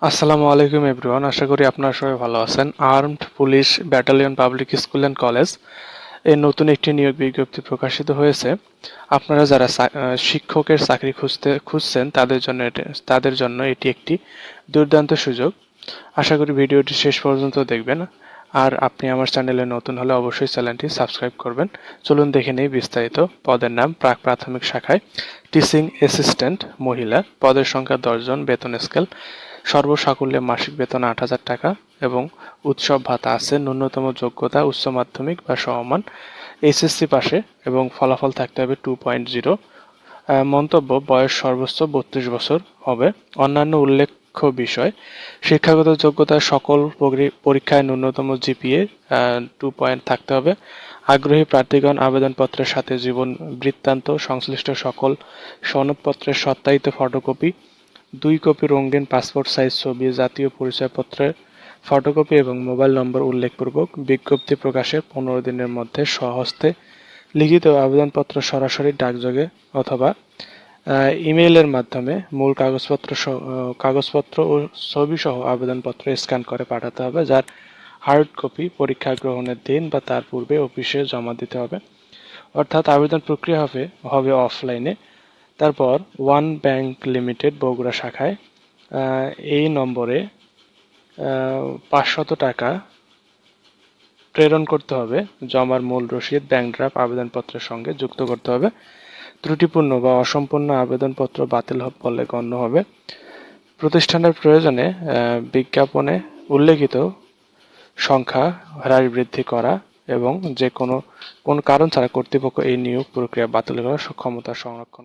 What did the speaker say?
আসসালামু আলাইকুম এভরিওয়ান, আশা করি আপনারা সবাই ভালো আছেন। Armed police battalion public school and college এই নতুন একটি নিয়োগ বিজ্ঞপ্তি প্রকাশিত হয়েছে। আপনারা যারা শিক্ষকের চাকরি খুঁজছেন তাদের জন্য এটি একটি দুর্দান্ত সুযোগ। আশা করি ভিডিওটি শেষ পর্যন্ত দেখবেন। আর আপনি আমার চ্যানেলে নতুন হলে অবশ্যই চ্যানেলটি সাবস্ক্রাইব করবেন। চলুন দেখে নেই বিস্তারিত। পদের নাম প্রাক প্রাথমিক শাখায় টিচিং অ্যাসিস্ট্যান্ট মহিলা, পদের সংখ্যা 10 জন, বেতন স্কেল সর্বসাকুল্যে মাসিক বেতন 8,000 টাকা এবং উৎসব ভাতা আছে। ন্যূনতম যোগ্যতা উচ্চ মাধ্যমিক বা সমমান, এইচএসসি পাশে এবং ফলাফল থাকতে হবে 2.0। মন্তব্য: বয়স সর্বোচ্চ 32 বছর হবে। অন্যান্য উল্লেখ্য বিষয়: শিক্ষাগত যোগ্যতা সকল পরীক্ষায় ন্যূনতম জিপিএ 2 পয়েন্ট থাকতে হবে। আগ্রহী প্রার্থীগণ আবেদনপত্রের সাথে জীবন বৃত্তান্ত, সংশ্লিষ্ট সকল সনদপত্রের সত্যায়িত ফটোকপি, 2 কপি রঙিন পাসপোর্ট সাইজ ছবি, জাতীয় পরিচয়পত্রের ফটোকপি এবং মোবাইল নম্বর উল্লেখপূর্বক বিজ্ঞপ্তি প্রকাশের 15 দিনের মধ্যে স্বহস্তে লিখিত আবেদনপত্র সরাসরি ডাকযোগে অথবা ইমেইলের মাধ্যমে মূল কাগজপত্র ও ছবিসহ আবেদনপত্র স্ক্যান করে পাঠাতে হবে, যার হার্ড কপি পরীক্ষা গ্রহণের দিন বা তার পূর্বে অফিসে জমা দিতে হবে। অর্থাৎ আবেদন প্রক্রিয়া হবে অফলাইনে। তারপর ওয়ান ব্যাংক লিমিটেড বগুড়া শাখায় এই নম্বরে 500 টাকা প্রেরণ করতে হবে। জমার মূল রসিদ, ব্যাংক ড্রাফট আবেদনপত্রের সঙ্গে যুক্ত করতে হবে। ত্রুটিপূর্ণ বা অসম্পূর্ণ আবেদনপত্র বাতিল বলে গণ্য হবে। প্রতিষ্ঠানের প্রয়োজনে বিজ্ঞাপনে উল্লেখিত সংখ্যা হ্রাস বৃদ্ধি করা এবং যে কোনো কারণ ছাড়া কর্তৃপক্ষ এই নিয়োগ প্রক্রিয়া বাতিল করার ক্ষমতা সংরক্ষণ